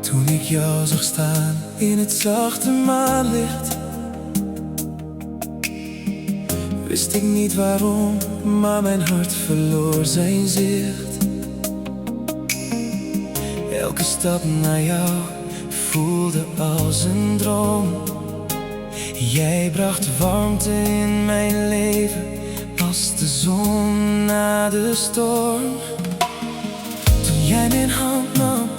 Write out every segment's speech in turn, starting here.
Toen ik jou zag staan in het zachte maanlicht, wist ik niet waarom, maar mijn hart verloor zijn zicht. Elke stap naar jou voelde als een droom. Jij bracht warmte in mijn leven als de zon na de storm. Toen jij mijn hand nam,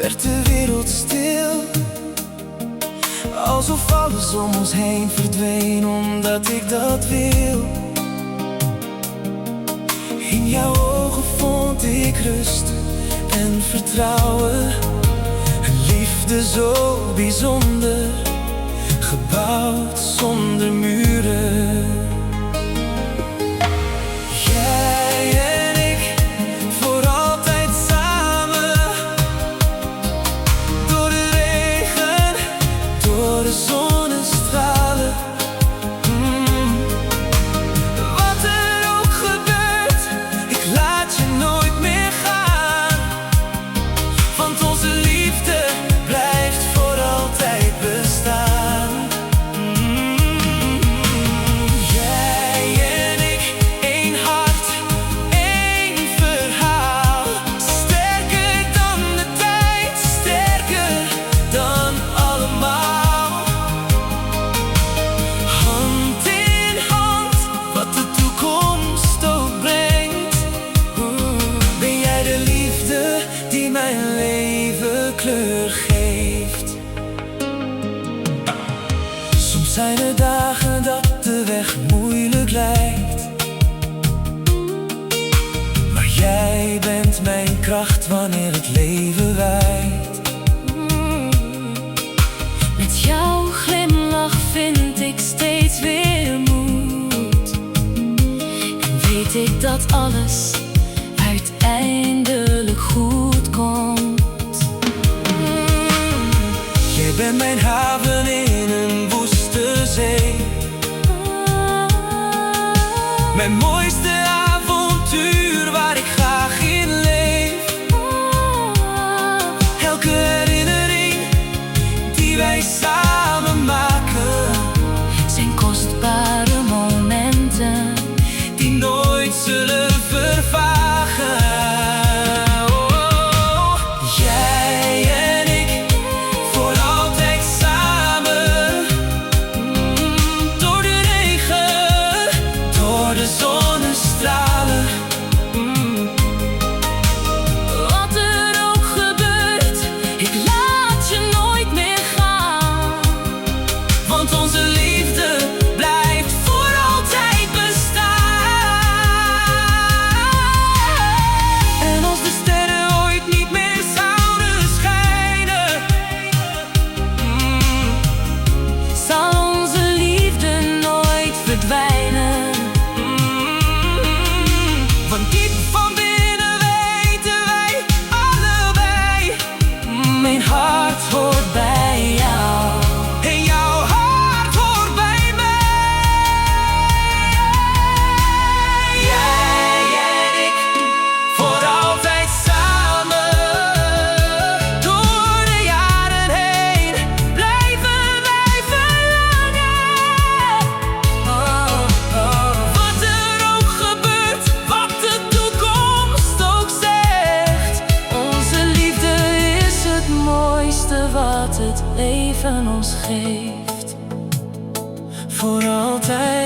werd de wereld stil, alsof alles om ons heen verdween, omdat ik dat wil. In jouw ogen vond ik rust en vertrouwen, een liefde zo bijzonder, gebouwd zonder muren. Jij en ik, voor altijd samen, door de regen, door de zonnestralen. Wat er ook gebeurt, ik laat je nooit meer gaan, want onze liefde blijft voor altijd bestaan. Jij en ik, één hart, één verhaal, sterker dan de tijd, sterker dan allemaal. Hand in hand, wat de toekomst ook brengt. Ben jij de liefde die mijn leven kleur geeft. Soms zijn er dagen dat de weg moeilijk lijkt, maar jij bent mijn kracht wanneer het leven wijkt. Met jouw glimlach vind ik steeds weer moed, en weet ik dat alles uiteindelijk goed komt. Jij bent mijn haven in een woeste zee, mijn mooiste avontuur waar ik graag in leef. Elke herinnering die wij samen maken Zijn kostbare momenten die nooit zullen vervagen. Oh, jij en ik, voor altijd samen, door de regen, door de zonnestralen. Wat er ook gebeurt, ik laat je nooit meer gaan, Want onze liefde blijft voor altijd bestaan. En als de sterren ooit niet meer zouden schijnen, zal onze liefde nooit verdwijnen. want diep van binnen weten wij allebei, Mijn hart hoort bij jou. en jouw hart hoort bij mij. Jij en ik, voor altijd samen, door de jaren heen, blijven wij verlangen. Wat er ook gebeurt, wat de toekomst ook zegt, Onze liefde is het mooiste wat het leven ons geeft. voor altijd.